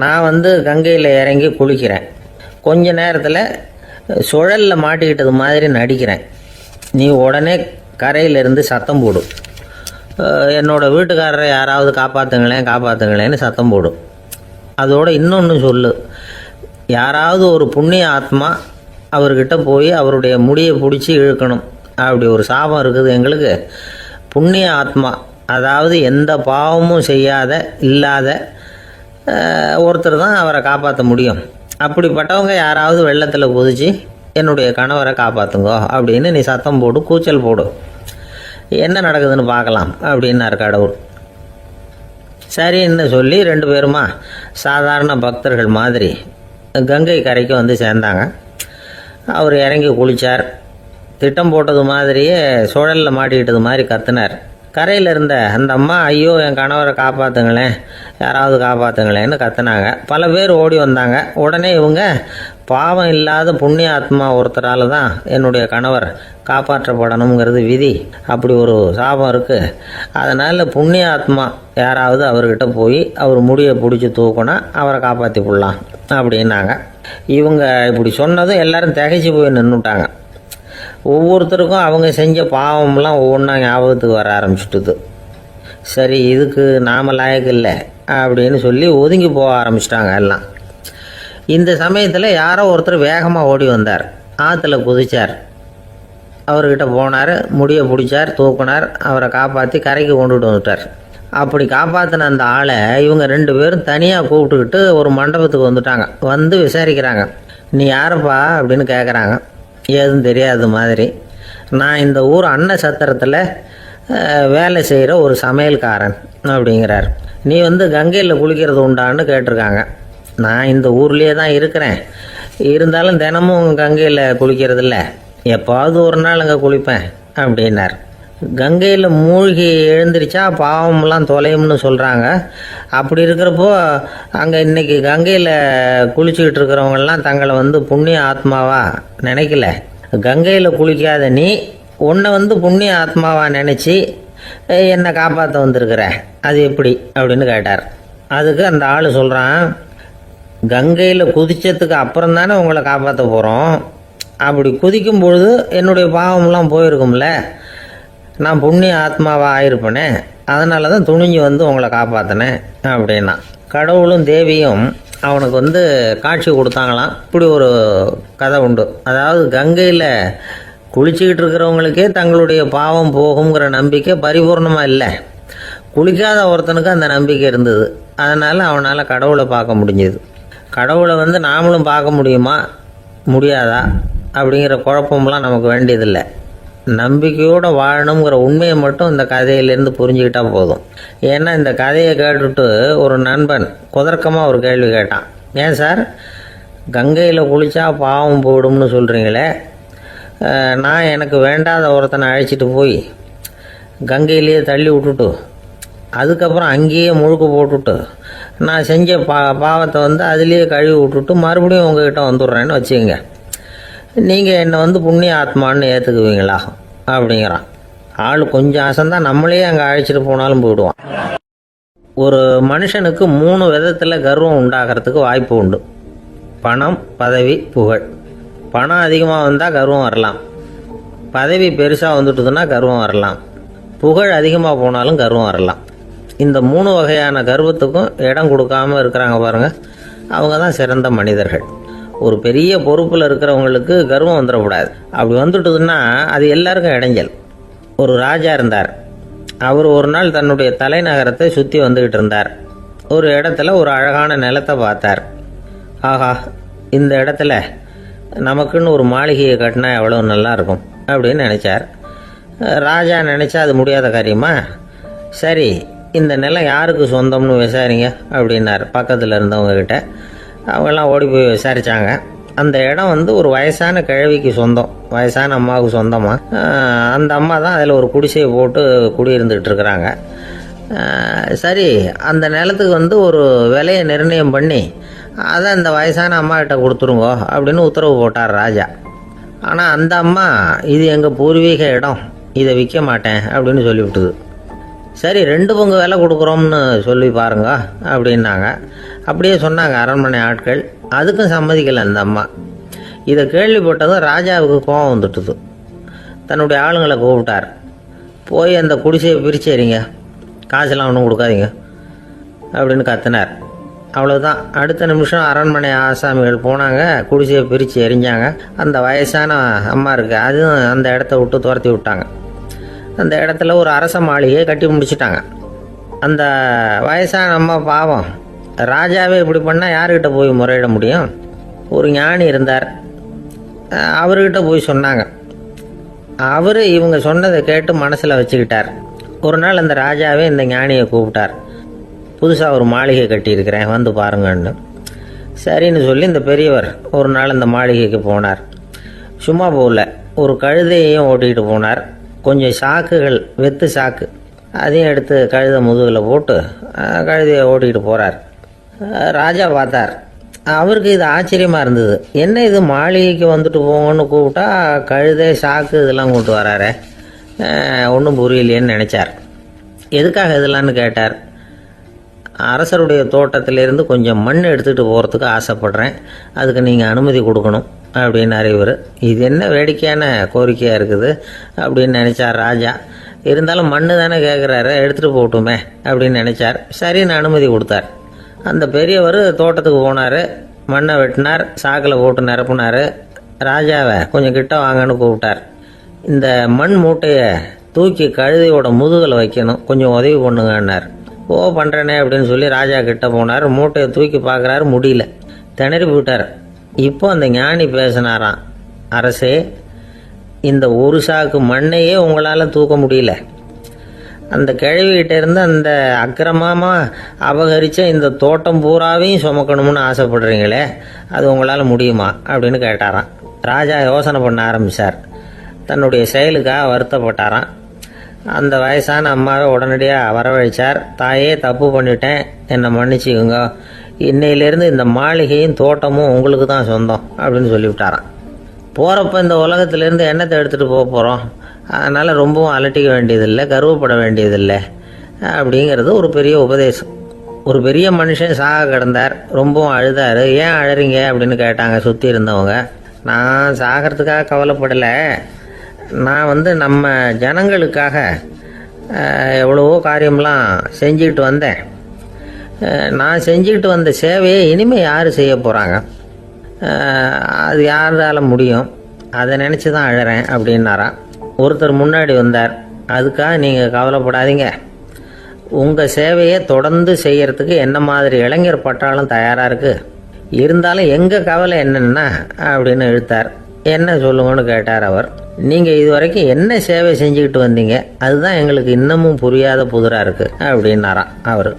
நான் வந்து கங்கையில் இறங்கி குளிக்கிறேன். கொஞ்ச நேரத்தில் சுழலில் மாட்டிக்கிட்டது மாதிரி நடிக்கிறேன். நீ உடனே கரையிலிருந்து சத்தம் போடும், என்னோடய வீட்டுக்காரரை யாராவது காப்பாற்றுங்களேன்னு சத்தம் போடும். அதோடு இன்னொன்று சொல்லு, யாராவது ஒரு புண்ணிய ஆத்மா அவர்கிட்ட போய் அவருடைய முடியை பிடிச்சி இழுக்கணும். அப்படி ஒரு சாபம் இருக்குது எங்களுக்கு. புண்ணிய ஆத்மா, அதாவது எந்த பாவமும் இல்லாத ஒருத்தர் தான் அவரை காப்பாற்ற முடியும். அப்படிப்பட்டவங்க யாராவது வெள்ளத்தில் குதித்து என்னுடைய கணவரை காப்பாற்றுங்கோ அப்படின்னு நீ சத்தம் போடு, கூச்சல் போடு, என்ன நடக்குதுன்னு பார்க்கலாம் அப்படின்னார் கடவுள். சரின்னு சொல்லி 2 பேருமா சாதாரண பக்தர்கள் மாதிரி கங்கை கரைக்கு வந்து சேர்ந்தாங்க. அவர் இறங்கி குளித்தார். திட்டம் போட்டது மாதிரியே சுழலில் மாட்டிக்கிட்டது மாதிரி கத்துனார். கரையில் இருந்த அந்த அம்மா, ஐயோ என் கணவரை காப்பாற்றுங்களேன், யாராவது காப்பாற்றுங்களேன்னு கத்துனாங்க. பல பேர் ஓடி வந்தாங்க. உடனே இவங்க, பாவம் இல்லாத புண்ணிய ஆத்மா ஒருத்தரால் தான் என்னுடைய கணவர் காப்பாற்றப்படணுங்கிறது விதி, அப்படி ஒரு சாபம் இருக்குது, அதனால் புண்ணிய ஆத்மா யாராவது அவர்கிட்ட போய் அவர் முடியை பிடிச்சி தூக்கினா அவரை காப்பாற்றி விடலாம் அப்படின்னாங்க. இவங்க இப்படி சொன்னதும் எல்லாரும் திகைச்சு போய் நின்றுட்டாங்க. ஒவ்வொருத்தருக்கும் அவங்க செஞ்ச பாவம்லாம் ஒவ்வொன்றா ஞாபகத்துக்கு வர ஆரம்பிச்சுட்டுது. சரி, இதுக்கு நாம் லாயக்கு இல்லை அப்படின்னு சொல்லி ஒதுங்கி போக ஆரம்பிச்சிட்டாங்க எல்லாம். இந்த சமயத்தில் யாரோ ஒருத்தர் வேகமாக ஓடி வந்தார். ஆற்றுல குதிச்சார். அவர்கிட்ட போனார், முடியை பிடிச்சார், தூக்கினார், அவரை காப்பாற்றி கரைக்கு கொண்டுட்டு வந்துட்டார். அப்படி காப்பாற்றின அந்த ஆளை இவங்க 2 பேரும் தனியாக கூப்பிட்டுக்கிட்டு ஒரு மண்டபத்துக்கு வந்துட்டாங்க. வந்து விசாரிக்கிறாங்க. நீ யாருப்பா அப்படின்னு கேட்குறாங்க. ஏதும் தெரியாத மாதிரி. நான் இந்த ஊர் அன்ன சத்திரத்தில் வேலை செய்கிற ஒரு சமையல்காரன் அப்படிங்கிறார். நீ வந்து கங்கையில் குளிக்கிறது உண்டான்னு கேட்டிருக்காங்க. நான் இந்த ஊர்லேயே தான் இருக்கிறேன், இருந்தாலும் தினமும் கங்கையில் குளிக்கிறதில்ல, எப்பாவது ஒரு நாள் அங்கே குளிப்பேன் அப்படின்னார். கங்கையில் மூழ்கி எழுந்திரிச்சா பாவம்லாம் தொலையும்னு சொல்கிறாங்க. அப்படி இருக்கிறப்போ அங்கே இன்றைக்கி கங்கையில் குளிச்சுக்கிட்டு இருக்கிறவங்கெல்லாம் தங்களை புண்ணிய ஆத்மாவா நினைக்கல. கங்கையில் குளிக்காத நீ உன்னை புண்ணிய ஆத்மாவா நினச்சி என்னை காப்பாற்ற வந்திருக்கிற, அது எப்படி அப்படின்னு கேட்டார். அதுக்கு அந்த ஆள் சொல்கிறான், கங்கையில் குதித்ததுக்கு அப்புறம் தானே உங்களை காப்பாற்ற போகிறோம். அப்படி குதிக்கும் பொழுது என்னுடைய பாவம்லாம் போயிருக்கும்ல, நான் புண்ணிய ஆத்மாவாக ஆயிருப்பேனே, அதனால தான் துணிஞ்சு உங்களை காப்பாற்றினேன் அப்படின்னா. கடவுளும் தேவியும் அவனுக்கு காட்சி கொடுத்தாங்களாம். இப்படி ஒரு கதை உண்டு. அதாவது கங்கையில் குளிச்சுக்கிட்டு இருக்கிறவங்களுக்கே தங்களுடைய பாவம் போகுங்கிற நம்பிக்கை பரிபூர்ணமாக இல்லை. குளிக்காத ஒருத்தனுக்கு அந்த நம்பிக்கை இருந்தது. அதனால் அவனால் கடவுளை பார்க்க முடிஞ்சது. கடவுளை நாமளும் பார்க்க முடியுமா முடியாதா அப்படிங்கிற குழப்பம்லாம் நமக்கு வேண்டியதில்லை. நம்பிக்கையோடு வாழணுங்கிற உண்மையை மட்டும் இந்த கதையிலேருந்து புரிஞ்சுக்கிட்டால் போதும். ஏன்னா இந்த கதையை கேட்டுட்டு ஒரு நண்பன் குதர்க்கமாக ஒரு கேள்வி கேட்டான். ஏன் சார், கங்கையில் குளித்தா பாவம் போயிடும்னு சொல்கிறீங்களே, நான் எனக்கு வேண்டாத ஒருத்தனை அழைச்சிட்டு போய் கங்கையிலேயே தள்ளி விட்டுட்டு அதுக்கப்புறம் அங்கேயே முழுக்க போட்டுட்டு நான் செஞ்ச பாவத்தை அதுலேயே கழுவி விட்டுட்டு மறுபடியும் உங்ககிட்ட வந்துடுறேன்னு வச்சுக்கோங்க, நீங்கள் என்னை புண்ணிய ஆத்மான்னு ஏற்றுக்குவீங்களா அப்படிங்கிறான். ஆள் கொஞ்சம் அசந்தான் நம்மளே அங்கே அழைச்சிட்டு போனாலும் போயிடுவான். ஒரு மனுஷனுக்கு 3 விதத்தில் கர்வம் உண்டாகிறதுக்கு வாய்ப்பு உண்டு. பணம், பதவி, புகழ். பணம் அதிகமாக வந்தால் கர்வம் வரலாம், பதவி பெருசாக வந்துட்டுதுன்னா கர்வம் வரலாம், புகழ் அதிகமாக போனாலும் கர்வம் வரலாம். இந்த 3 வகையான கர்வத்துக்கும் இடம் கொடுக்காமல் இருக்கிறாங்க பாருங்கள், அவங்க தான் சிறந்த மனிதர்கள். ஒரு பெரிய பொறுப்பில் இருக்கிறவங்களுக்கு கர்வம் வந்துடக்கூடாது. அப்படி வந்துட்டுதுன்னா அது எல்லாருக்கும் இடைஞ்சல். ஒரு ராஜா இருந்தார். அவர் ஒரு நாள் தன்னுடைய தலைநகரத்தை சுற்றி வந்துக்கிட்டு இருந்தார். ஒரு இடத்துல ஒரு அழகான நிலத்தை பார்த்தார். ஆஹா, இந்த இடத்துல நமக்குன்னு ஒரு மாளிகையை கட்டினா எவ்வளோ நல்லாயிருக்கும் அப்படின்னு நினச்சார். ராஜா நினச்சா அது முடியாத காரியமா? சரி, இந்த நிலம் யாருக்கு சொந்தம்னு விசாரிங்க அப்படின்னார் பக்கத்தில் இருந்தவங்கக்கிட்ட. அவங்கெல்லாம் ஓடி போய் விசாரித்தாங்க. அந்த இடம் ஒரு வயசான கிழவிக்கு சொந்தம், வயசான அம்மாவுக்கு சொந்தமாக. அந்த அம்மா தான் அதில் ஒரு குடிசையை போட்டு குடியிருந்துக்கிட்டு இருக்கிறாங்க. சரி, அந்த நிலத்துக்கு ஒரு விலையை நிர்ணயம் பண்ணி அதை அந்த வயசான அம்மாக்கிட்ட கொடுத்துருங்கோ அப்படின்னு உத்தரவு போட்டார் ராஜா. ஆனால் அந்த அம்மா, இது எங்கள் பூர்வீக இடம், இதை விற்க மாட்டேன் அப்படின்னு சொல்லிவிட்டுது. சரி, 2 பங்கு விலை கொடுக்குறோம்னு சொல்லி பாருங்க அப்படின்னாங்க. அப்படியே சொன்னாங்க அரண்மனை ஆட்கள். அதுக்கும் சம்மதிக்கலை அந்த அம்மா. இதை கேள்விப்பட்டதும் ராஜாவுக்கு கோபம் வந்துட்டுது. தன்னுடைய ஆளுங்களை கூப்பிட்டார். போய் அந்த குடிசையை பிரித்து எறிங்க, காசெல்லாம் ஒன்றும் கொடுக்காதீங்க அப்படின்னு கத்தினார். அவ்வளோதான். அடுத்த நிமிஷம் அரண்மனை ஆசாமிகள் போனாங்க, குடிசையை பிரித்து எரிஞ்சாங்க. அந்த வயசான அம்மா இருக்குது, அதுவும் அந்த இடத்த விட்டு துரத்தி விட்டாங்க. அந்த இடத்துல ஒரு அரச மாளிகையை கட்டி முடிச்சிட்டாங்க. அந்த வயசான அம்மா பாவம், ராஜாவே இப்படி பண்ணால் யார்கிட்ட போய் முறையிட முடியும்? ஒரு ஞானி இருந்தார், அவர்கிட்ட போய் சொன்னாங்க. அவர் இவங்க சொன்னதை கேட்டு மனசில் வச்சுக்கிட்டார். ஒரு நாள் அந்த ராஜாவே இந்த ஞானியை கூப்பிட்டார். புதுசாக ஒரு மாளிகை கட்டியிருக்கிறேன், வந்து பாருங்கன்னு. சரின்னு சொல்லி இந்த பெரியவர் ஒரு நாள் இந்த மாளிகைக்கு போனார். சும்மா போகல, ஒரு கழுதையையும் ஓட்டிகிட்டு போனார். கொஞ்சம் சாக்குகள், வெத்து சாக்கு, அதையும் எடுத்து கழுதை முதுகில் போட்டு கழுதையை ஓட்டிகிட்டு போகிறார். ராஜா பார்த்தார். அவருக்கு இது ஆச்சரியமாக இருந்தது. என்ன இது, மாளிகைக்கு வந்துட்டு போங்கன்னு கூப்பிட்டா கழுதை, சாக்கு இதெல்லாம் கொண்டு வராரு, ஒன்றும் புரியலையேன்னு நினச்சார். எதுக்காக இதெல்லாம்னு கேட்டார். அரசருடைய தோட்டத்திலேருந்து கொஞ்சம் மண் எடுத்துகிட்டு போகிறதுக்கு ஆசைப்பட்றேன், அதுக்கு நீங்கள் அனுமதி கொடுக்கணும் அப்படின்னாரு இவர். இது என்ன வேடிக்கையான கோரிக்கையாக இருக்குது அப்படின்னு நினச்சார் ராஜா. இருந்தாலும் மண் தானே கேட்குறாரு, எடுத்துகிட்டு போகட்டுமே அப்படின்னு நினச்சார். சரின்னு அனுமதி கொடுத்தார். அந்த பெரியவர் தோட்டத்துக்கு போனார், மண்ணை வெட்டினார், சாக்கில் போட்டு நிரப்புனார். ராஜாவை கொஞ்சம் கிட்ட வாங்கன்னு கூப்பிட்டார். இந்த மண் மூட்டையை தூக்கி கழுதையோட முதுகில் வைக்கணும், கொஞ்சம் உதவி பண்ணுங்கன்னார். ஓ, பண்ணுறேனே அப்படின்னு சொல்லி ராஜா கிட்ட போனார். மூட்டையை தூக்கி பார்க்குறாரு, முடியல, திணறி போயிட்டார். இப்போ அந்த ஞானி பேசினாராம். அரசே, இந்த ஒரு சாக்கு மண்ணையே உங்களால் தூக்க முடியல, அந்த கிழவிகிட்ட இருந்து அந்த அக்கிரமமாக அபகரித்த இந்த தோட்டம் பூராவையும் சுமக்கணும்னு ஆசைப்படுறீங்களே, அது உங்களால் முடியுமா அப்படின்னு கேட்டாராம். ராஜா யோசனை பண்ண ஆரம்பித்தார். தன்னுடைய செயலுக்காக வருத்தப்பட்டாராம். அந்த வயசான அம்மாவை உடனடியாக வரவழைச்சார். தாயே, தப்பு பண்ணிட்டேன், என்னை மன்னிச்சுக்குங்க, இன்னையிலேருந்து இந்த மாளிகையும் தோட்டமும் உங்களுக்கு தான் சொந்தம் அப்படின்னு சொல்லிவிட்டாராம். போகிறப்ப இந்த உலகத்திலேருந்து எண்ணத்தை எடுத்துகிட்டு போக போகிறோம், அதனால் ரொம்பவும் அலட்டிக்க வேண்டியதில்லை, கர்வப்பட வேண்டியதில்லை அப்படிங்கிறது ஒரு பெரிய உபதேசம். ஒரு பெரிய மனுஷன் சாக கிடந்தார், ரொம்பவும் அழுதார். ஏன் அழறீங்க அப்படின்னு கேட்டாங்க சுற்றி இருந்தவங்க. நான் சாகிறதுக்காக கவலைப்படலை, நான் நம்ம ஜனங்களுக்காக எவ்வளவோ காரியம்லாம் செஞ்சுக்கிட்டு வந்தேன். நான் செஞ்சுக்கிட்டு வந்த சேவையை இனிமேல் யார் செய்ய போகிறாங்க, அது யாரால் முடியும், அதை நினச்சி தான் அழறேன் அப்படின்னாராம். ஒருத்தர் முன்னாடி வந்தார். அதுக்காக நீங்கள் கவலைப்படாதீங்க, உங்கள் சேவையை தொடர்ந்து செய்கிறதுக்கு என்ன மாதிரி இளைஞர் பட்டாலும் தயாராக இருக்குது, இருந்தாலும் எங்கள் கவலை என்னென்னா அப்படின்னு இழுத்தார். என்ன சொல்லுங்கன்னு கேட்டார் அவர். நீங்கள் இது வரைக்கும் என்ன சேவை செஞ்சுக்கிட்டு வந்தீங்க, அதுதான் எங்களுக்கு இன்னமும் புரியாத புதிராக இருக்குது அப்படின்னாராம் அவர்.